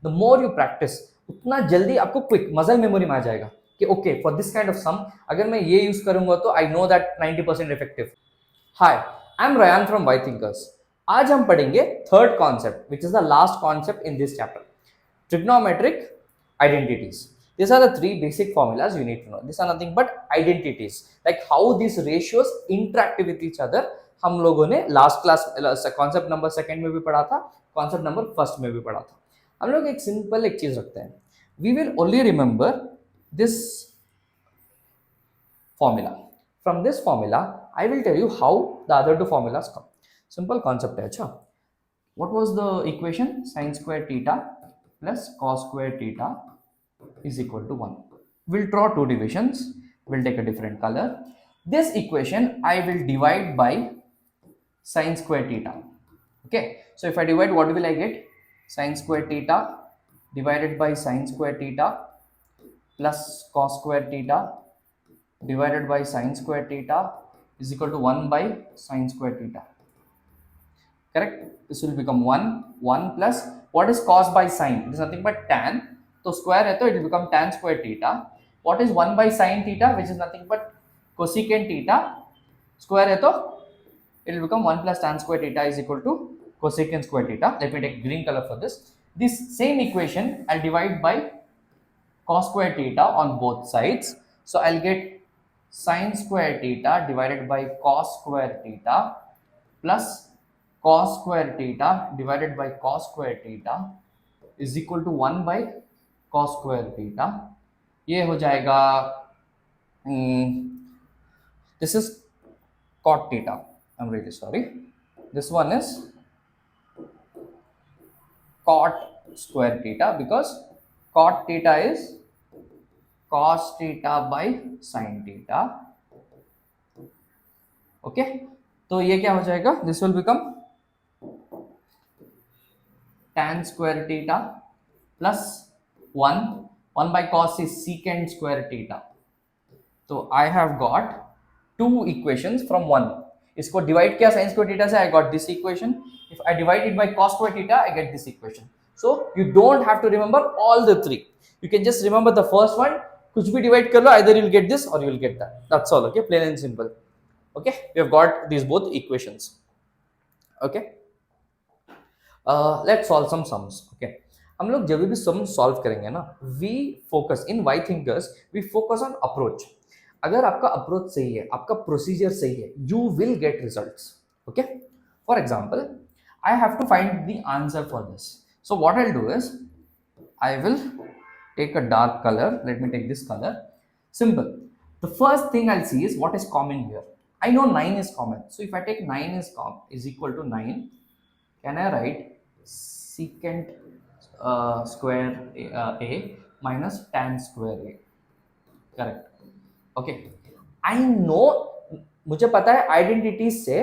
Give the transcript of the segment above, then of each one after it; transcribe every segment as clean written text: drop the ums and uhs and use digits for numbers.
The more you practice उतना जल्दी आपको क्विक मसल मेमोरी में आ जाएगा कि okay for this kind of sum अगर मैं ये यूज करूंगा तो I know that 90% effective. Hi, I am Ryan from Y thinkers. आज हम पढ़ेंगे third concept which is the last concept in this chapter, trigonometric identities. These are the three basic formulas you need to know. These are nothing but identities, like how these ratios interact with each other. हम लोगों ने last class concept number second में भी पढ़ा था, concept number first में भी पढ़ा था. हम लोग एक सिंपल एक चीज रखते हैं, we will only remember this formula. From this formula I will tell you how the other two formulas come. Simple concept है. अच्छा, what was the equation? Sin square theta plus cos square theta is equal to 1. We'll draw two divisions. We'll take a different color. This equation I will divide by sin square theta. Okay, so if I divide, what will I get? Sin square theta divided by sin square theta plus cos square theta divided by sin square theta is equal to 1 by sin square theta. Correct? This will become 1 plus what is cos by sin? It is nothing but tan. So square है तो it will become tan square theta. What is 1 by sin theta? Which is nothing but cosecant theta. Square है तो it will become 1 plus tan square theta is equal to cosecant square theta. Let me take green color for this. This same equation I'll divide by cos square theta on both sides. So I'll get sin square theta divided by cos square theta plus cos square theta divided by cos square theta is equal to 1 by cos square theta. ये हो जाएगा, this is cot theta. I'm really sorry. This one is cot square theta because cot theta is cos theta by sin theta. Okay, तो ये क्या हो जाएगा? This will become tan square theta plus 1 by cos is secant square theta. So I have got two equations from 1. इसको divide किया sin square theta से, I got this equation. If I divide it by cos square theta, I get this equation. So you don't have to remember all the three. You can just remember the first one. कुछ भी divide कर लो, either you'll get this or you'll get that. That's all. Okay, plain and simple. Okay, we have got these both equations. Okay. Let's solve some sums. Okay, हम लोग जब भी sum solve करेंगे ना, we focus in Y thinkers, we focus on approach. अगर आपका approach सही है, आपका प्रोसीजर सही है, you will get results. Okay, for example, I have to find the answer for this. So what I'll do is I will take a dark color. Let me take this color. Simple. The first thing I'll see is what is common here. I know 9 is common. So if I take 9 is equal to 9, can I write secant square a minus tan square a? Correct. Okay. I know, मुझे पता है identities से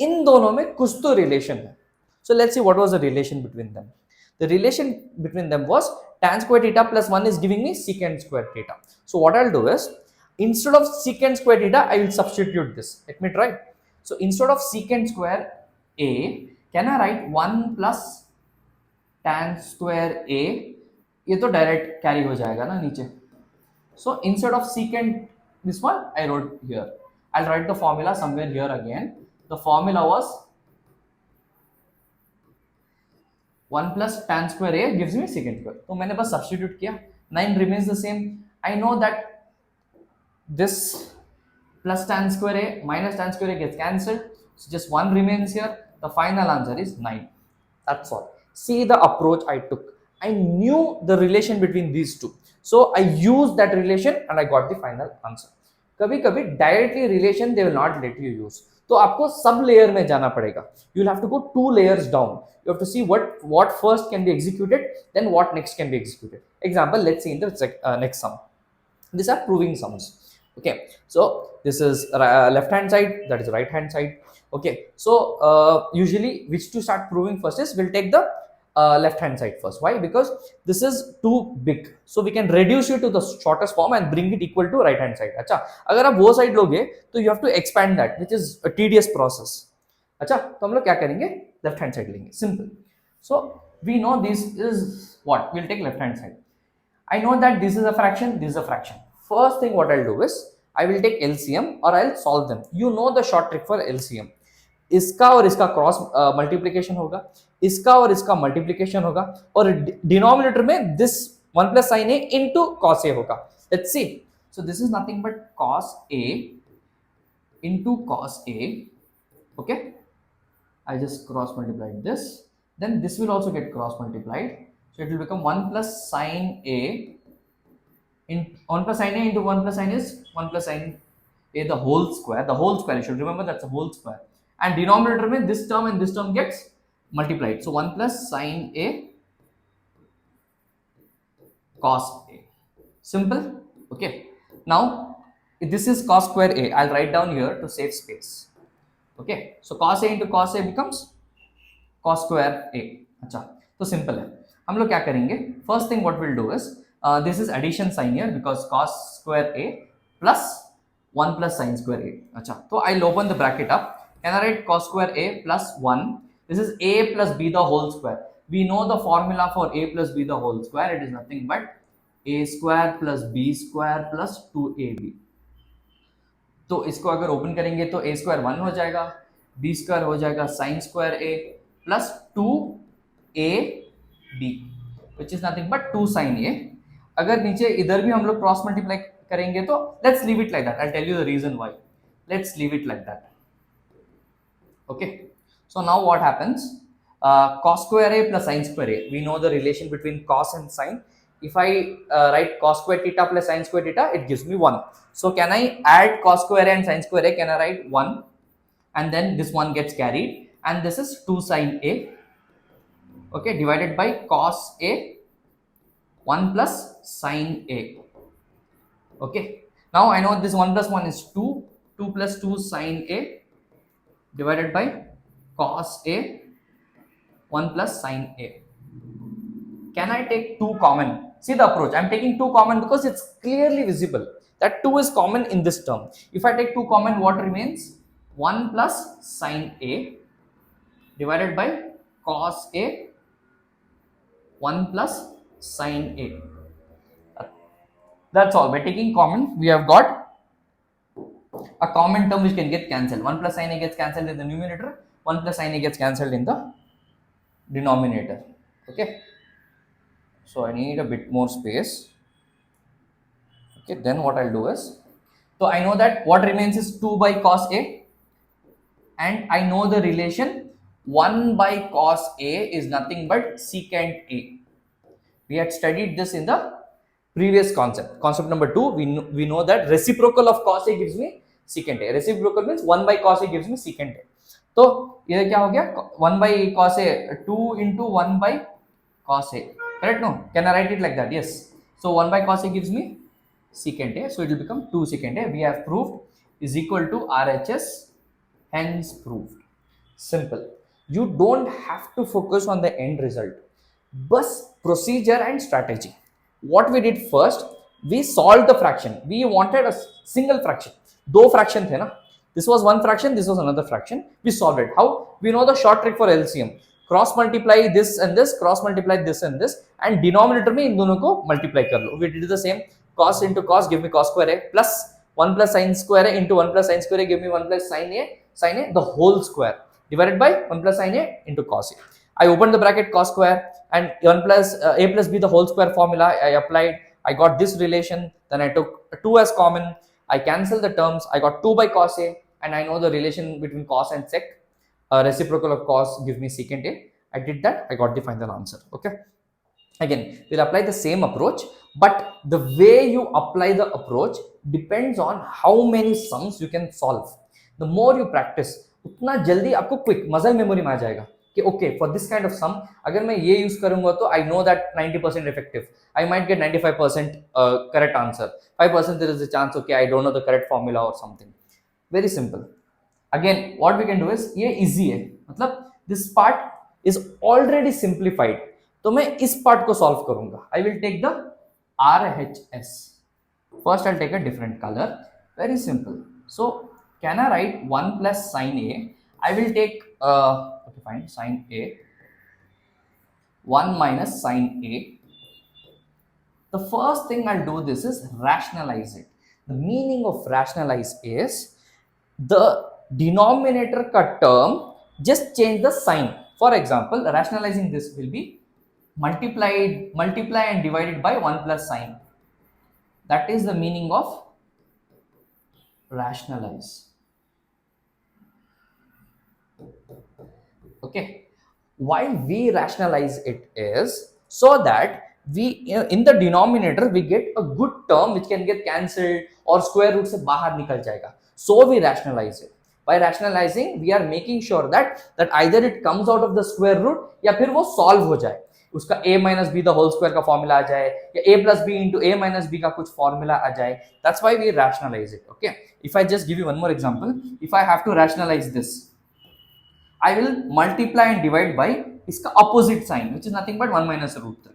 इन दोनों में कुछ तो relation है. So let's see what was the relation between them. The relation between them was tan square theta plus 1 is giving me secant square theta. So what I'll do is, instead of secant square theta, I will substitute this. Let me try. So instead of secant square a, can I write 1 plus tan square a? ये तो direct carry हो जाएगा ना नीचे. So instead of secant this one, I wrote here. I'll write the formula somewhere here again. The formula was 1 plus tan square a gives me secant square. तो मैंने बस substitute किया. 9 remains the same. I know that this plus tan square a minus tan square a gets cancelled. So just 1 remains here. The final answer is 9. That's all. See the approach I took. I knew the relation between these two. So I used that relation and I got the final answer. कभी कभी directly relation they will not let you use. तो आपको सब layer में जाना पड़ेगा. You will have to go 2 layers down. You have to see what first can be executed, then what next can be executed. Example, let's see in the next sum. These are proving sums. Okay, so this is left hand side, that is right hand side. Okay, so usually which to start proving first is we'll take the left hand side first. Why? Because this is too big, so we can reduce it to the shortest form and bring it equal to right hand side. अच्छा, अगर आप वो side लोगे तो you have to expand that, which is a tedious process. अच्छा, तो हम लोग क्या करेंगे, left hand side लेंगे. Simple. So we know this is what? We'll take left hand side. I know that this is a fraction, this is a fraction. First thing what I'll do is I will take LCM or I'll solve them. You know the short trick for LCM. इसका और इसका cross multiplication होगा, इसका और इसका multiplication होगा, और denominator में this 1 plus sin a into cos a होगा. Let's see. So this is nothing but cos a into cos a. Okay, I just cross multiplied this, then this will also get cross multiplied, so it will become 1 plus sin a in 1 plus sin a into 1 plus sin is 1 plus sin a the whole square. The whole square, you should remember that's a whole square, and denominator mein this term and this term gets multiplied, so 1 plus sin a cos a. Simple. Okay, now this is cos square a. I'll write down here to save space. Okay, so cos a into cos a becomes cos square a. अच्छा, तो simple है. हम लोग क्या करेंगे? First thing what will do is this is addition sign here because cos square a plus 1 plus sin square a. अच्छा, तो I'll open the bracket up. Can I write cos square a plus 1? This is a plus b the whole square. We know the formula for a plus b the whole square. It is nothing but a square plus b square plus 2ab. तो इसको अगर open करेंगे तो a square 1 हो जाएगा, b square हो जाएगा sine square a plus 2ab which is nothing but 2 sin a. अगर नीचे इधर भी हम लोग क्रॉस मल्टीप्लाई करेंगे तो let's leave it like that. I tell you the reason why. Let's leave it like that. Okay, so now what happens? Cos square a plus sin square a. We know the relation between cos and sin. If I write cos square theta plus sin square theta, it gives me 1. So can I add cos square a and sin square a? Can I write 1? And then this 1 gets carried, and this is 2 sin a. Okay, divided by cos a 1 plus sin a. Okay, now I know this 1 plus 1 is 2. 2 plus 2 sin a divided by cos a 1 plus sin a. Can I take 2 common? See the approach. I'm taking 2 common because it's clearly visible that 2 is common in this term. If I take 2 common, what remains? 1 plus sin a divided by cos a 1 plus sin a. That's all. By taking common, we have got a common term which can get cancelled. 1 plus sin a gets cancelled in the numerator, 1 plus sin a gets cancelled in the denominator. Okay, so I need a bit more space. Okay, then what I'll do is, so I know that what remains is 2 by cos a, and I know the relation 1 by cos a is nothing but secant a. We had studied this in the previous concept. Concept number 2, we know that reciprocal of cos a gives me secant a. Reciprocal means 1 by cos a gives me secant a. तो ये क्या हो गया? 1 by cos a, 2 into 1 by cos a. Correct? No? Can I write it like that? Yes. So 1 by cos a gives me secant a. So it will become 2 secant a. We have proved is equal to RHS. Hence proved. Simple. You don't have to focus on the end result. Bus procedure and strategy. What we did first, we solved the fraction. We wanted a single fraction. दो fraction थे ना? This was one fraction, this was another fraction. We solved it. How? We know the short trick for LCM. Cross multiply this and this, cross multiply this and this, and denominator में इन दोनों को multiply कर लो. We did the same. Cos into cos give me cos square a plus 1 plus sin square a into 1 plus sin square a give me 1 plus sin a the whole square divided by 1 plus sin a into cos a. I opened the bracket cos square and 1 plus a plus b the whole square formula. I applied. I got this relation. Then I took 2 as common. I cancelled the terms. I got 2 by cos a, and I know the relation between cos and sec. Reciprocal of cos gives me secant a. I did that. I got the final answer. Okay. Again, we'll apply the same approach, but the way you apply the approach depends on how many sums you can solve. The more you practice, उतना जल्दी आपको quick muscle memory में आ जाएगा कि okay, for this kind of sum अगर मैं ये use करूँगा तो I know that 90% effective. I might get 95% correct answer. 5% there is a chance okay I don't know the correct formula or something. Very simple. Again, what we can do is ये easy है. मतलब this part is already simplified. तो मैं इस part को solve करूँगा. I will take the RHS. First, I'll take a different color. Very simple. So, can I write 1 plus sin a? I will take okay, fine, sin a 1 minus sine A. The first thing I'll do this is rationalize it. The meaning of rationalize is the denominator ka term, just change the sign. For example, rationalizing this will be multiply and divided by 1 plus sine. That is the meaning of rationalize. Okay, why we rationalize it is so that we in the denominator we get a good term which can get cancelled or square root se bahar nikal jayega, so we rationalize it. By rationalizing we are making sure that either it comes out of the square root या फिर वो solve हो जाए, उसका a minus b the whole square का formula आ जाए या a plus b into a minus b का कुछ formula आ जाए. That's why we rationalize it. Okay, if I just give you one more example, if I have to rationalize this, I will multiply and divide by इसका opposite sign, which is nothing but 1 minus root 3.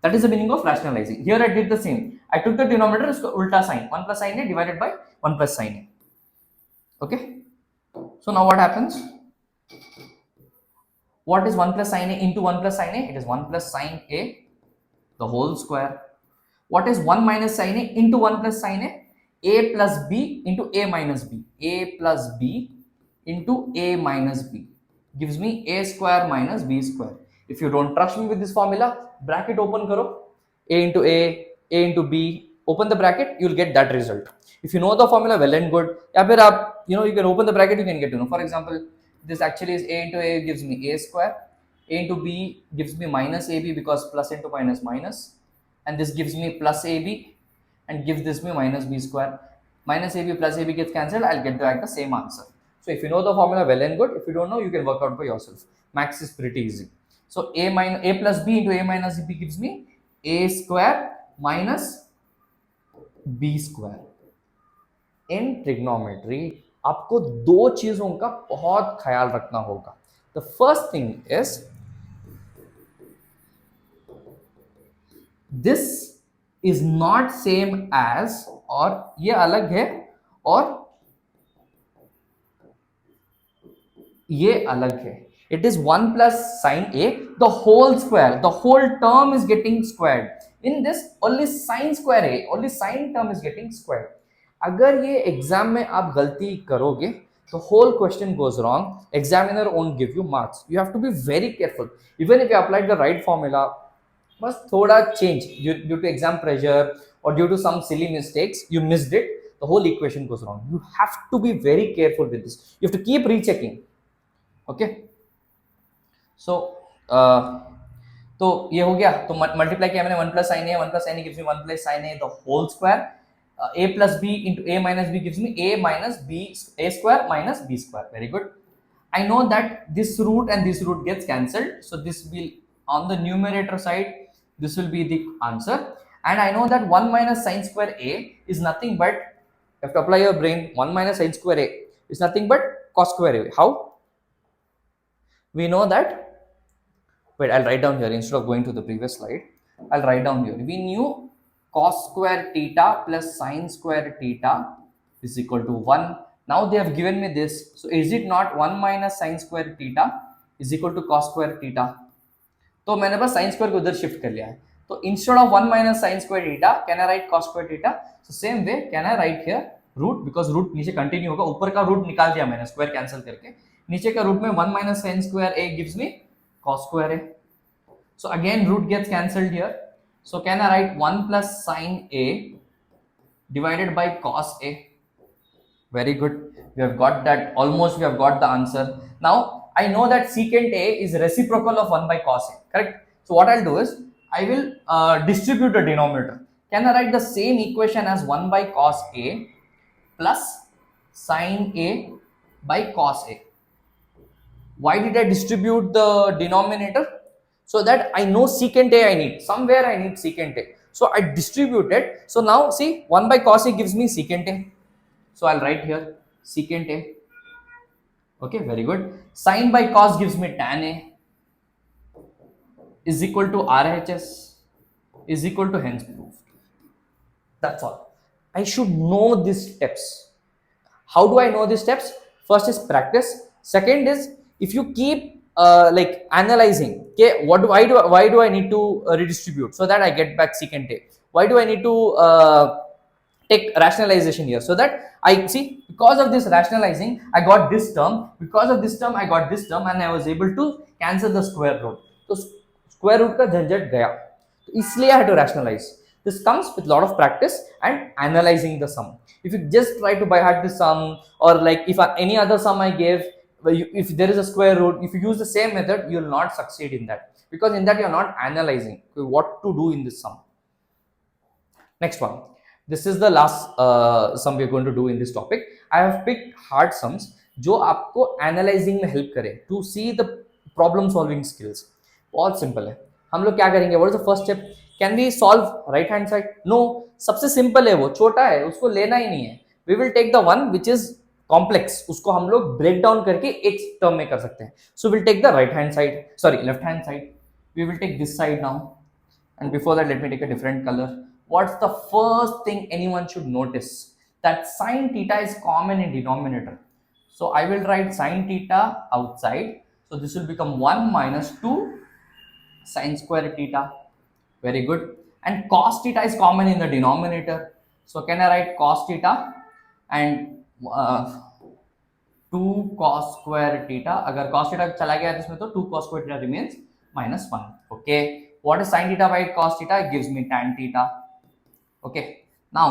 That is the meaning of rationalizing. Here I did the same. I took the denominator, इसका ulta sign, 1 plus sin a divided by 1 plus sin a. Okay. So now what happens? What is 1 plus sin a into 1 plus sin a? It is 1 plus sin a the whole square. What is 1 minus sin a into 1 plus sin a? A plus b into a minus b. A plus b into a minus b gives me a square minus b square. If you don't trust me with this formula, bracket open karo, a into b, open the bracket, you'll get that result. If you know the formula, well and good. या फिर आप you can open the bracket, you can get to know. For example, this actually is a into a gives me a square, a into b gives me minus ab because plus into minus minus, and this gives me plus ab and gives this me minus b square. Minus ab plus ab gets cancelled, I'll get back the same answer. So if you know the formula, well and good. If you don't know, you can work out by yourself. Max is pretty easy. So a plus b into a minus b gives me a square minus b square. In trigonometry, आपको दो चीजों का बहुत ख्याल रखना होगा. The first thing is this is not same as, और ये अलग है और ये अलग है. It is 1 plus sin a the whole square, the whole term is getting squared. In this only sin square a, only sin term is getting squared. अगर ये एग्जाम में आप गलती करोगे तो whole question goes wrong. Examiner won't give you marks. You have to be very careful. Even if you applied the right formula, बस थोड़ा change due to exam pressure or due to some silly mistakes, you missed it, the whole equation goes wrong. You have to be very careful with this. You have to keep rechecking. Okay, so तो ये हो गया. तो multiply किया मैंने 1 plus sine A, 1 plus sine A gives me 1 plus sine A the whole square. a plus b into a minus b gives me a minus b, a square minus b square. Very good. I know that this root and this root gets cancelled, so this will on the numerator side, this will be the answer. And I know that 1 minus sine square a is nothing but, you have to apply your brain, 1 minus sine square a is nothing but cos square a. How? We know that, wait, I'll write down here instead of going to the previous slide. I'll write down here. We knew cos square theta plus sin square theta is equal to 1. Now they have given me this. So is it not 1 minus sin square theta is equal to cos square theta? तो मैंने बस sin square को उधर shift कर लिया है. तो instead of 1 minus sin square theta, can I write cos square theta? So same way, can I write here root, because root नीचे continue होगा, ऊपर का root निकाल दिया मैंने square cancel करके. नीचे का रूट में 1 minus sin square a gives me cos square a. So again root gets cancelled here. So can I write 1 plus sin a divided by cos a? Very good. We have got that. Almost we have got the answer. Now I know that secant a is reciprocal of 1 by cos a. Correct. So what I'll do is I will distribute the denominator. Can I write the same equation as 1 by cos a plus sin a by cos a? Why did I distribute the denominator? So that I know secant a I need. Somewhere I need secant a. So I distributed. So now see 1 by cos a gives me secant a. So I'll write here secant a. Okay, very good. Sin by cos gives me tan a is equal to RHS is equal to hence proved. That's all. I should know these steps. How do I know these steps? First is practice. Second is, if you keep like analyzing, okay, why do I need to redistribute so that I get back secant a, why do I need to take rationalization here so that I see, because of this rationalizing I got this term, because of this term I got this term, and I was able to cancel the square root. तो square root का झंझट गया, तो इसलिए I had to rationalize. This comes with a lot of practice and analyzing the sum. If you just try to by heart the sum, or like if any other sum I gave, if there is a square root, if you use the same method, you will not succeed in that, because in that you are not analyzing what to do in this sum. Next one. This is the last sum we are going to do in this topic. I have picked hard sums जो आपको analysing में help करे to see the problem solving skills. बहुत simple है. हम लोग क्या करेंगे, what is the first step, can we solve right hand side? No, सबसे सिंपल है, वो छोटा है, उसको लेना ही नहीं है. We will take the one which is complex, उसको हम लोग ब्रेक डाउन करके एक टर्म में कर सकते हैं. So will take the right hand side, sorry left hand side. We will take this side now, and before that let me take a different color. What's the first thing anyone should notice? That sine theta is common in denominator, so I will write sine theta outside, so this will become 1 minus 2 sine square theta. Very good. And cos theta is common in the denominator, so can I write cos theta and 2 cos square theta. अगर cos theta चला गया इसमें तो 2 cos square theta remains minus 1. Okay. What is sin theta by cos theta? It gives me tan theta. Okay. Now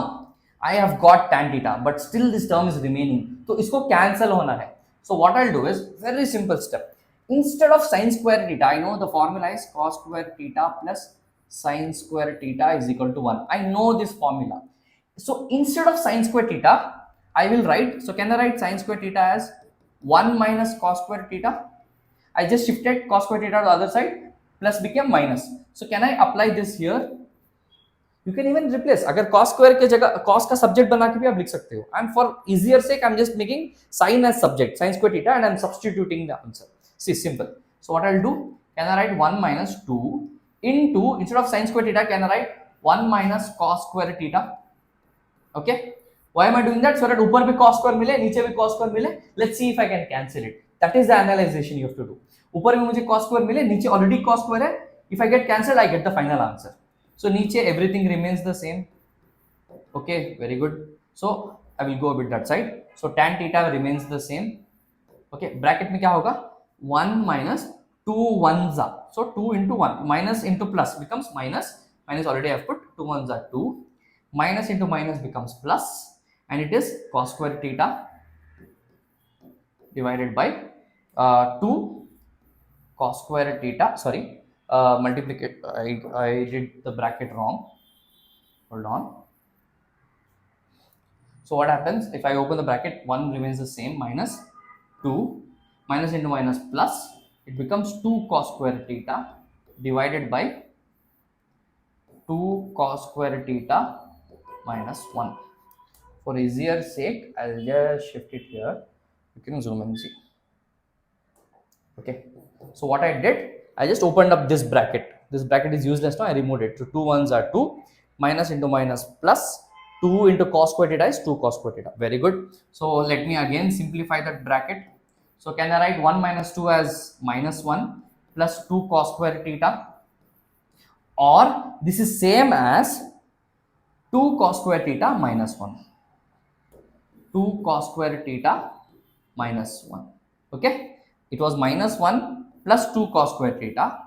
I have got tan theta, but still this term is remaining. तो इसको cancel होना है. So what I'll do is very simple step. Instead of sin square theta, I know the formula is cos square theta plus sin square theta is equal to 1. I know this formula. So instead of sin square theta, I will write. So can I write sin square theta as 1 minus cos square theta? I just shifted cos square theta to the other side. Plus became minus. So can I apply this here? You can even replace. अगर cos square के जगह cos का subject बना के भी आप लिख सकते हो. And for easier sake, I'm just making sin as subject, sin square theta, and I'm substituting the answer. See, simple. So what I'll do? Can I write 1 minus 2 into, instead of sin square theta, can I write 1 minus cos square theta? Okay. Why am I doing that? So that ऊपर भी cos square मिले, नीचे भी cos square मिले. Let's see if I can cancel it. That is the analyzation you have to do. ऊपर में मुझे cos square मिले, नीचे ऑलरेडी cos square है. If I get cancelled, I get the final answer. So नीचे everything remains the same. Okay, very good. So I will go a bit that side. So tan theta remains the same. Okay, bracket में क्या होगा? 1 minus 2 ones are. So 2 into 1 minus into plus becomes minus. Minus already I have put 2 ones are 2. Minus into minus becomes plus, and it is cos square theta divided by 2 cos square theta, sorry, multiplicate, I did the bracket wrong, hold on. So what happens if I open the bracket? 1 remains the same, minus 2, minus into minus plus, it becomes 2 cos square theta divided by 2 cos square theta minus 1. For easier sake, I'll just shift it here. You can zoom and see. Okay, so what I did, I just opened up this bracket. This bracket is useless now, I removed it. So 2 ones are 2, minus into minus plus, 2 into cos square theta is 2 cos square theta. Very good. So let me again simplify that bracket. So can I write 1 minus 2 as minus 1 plus 2 cos square theta, or this is same as 2 cos square theta minus 1. 2 cos square theta minus 1. Okay, it was minus 1 plus 2 cos square theta.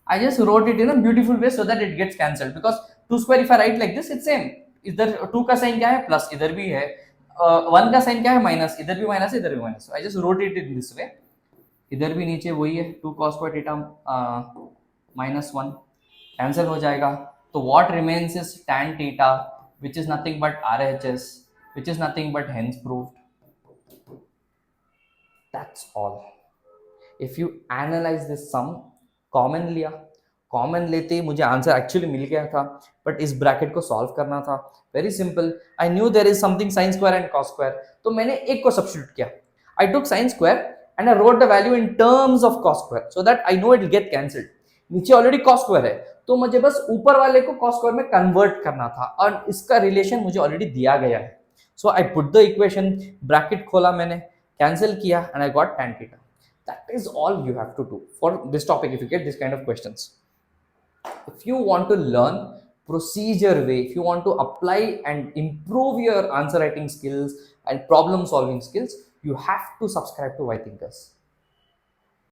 I just wrote it in a beautiful way so that it gets cancelled, because 2 square if I write like this, it's same. इधर 2 का sign क्या है? Plus, इधर भी है. 1 का sign क्या है? माइनस, इधर भी माइनस, इधर भी minus. I just wrote it in this way. इधर भी नीचे वही है, 2 cos square theta minus 1 cancel हो जाएगा. तो what remains is tan theta, which is nothing but RHS, which is nothing but hence proved. That's all. If you analyze this sum, common लिया, common लेते ही मुझे आंसर एक्चुअली मिल गया था, but इस bracket को सॉल्व करना था. Very simple. I knew there is something sin square and cos square, तो मैंने एक को सब्स्टिट्यूट किया. I took sin square and I wrote the value in terms of cos square so that I know it will get cancelled. नीचे already cos square है, तो मुझे बस ऊपर वाले को cos square में कन्वर्ट करना था, और इसका रिलेशन मुझे ऑलरेडी दिया गया है. So I put the equation, bracket खोला मैंने, कैंसिल किया, and I got tan theta. That is all you have to do for this topic if you get this kind of questions. If you want to learn procedure way, if you want to apply and improve your answer writing skills and problem solving skills, you have to subscribe to Why Thinkers.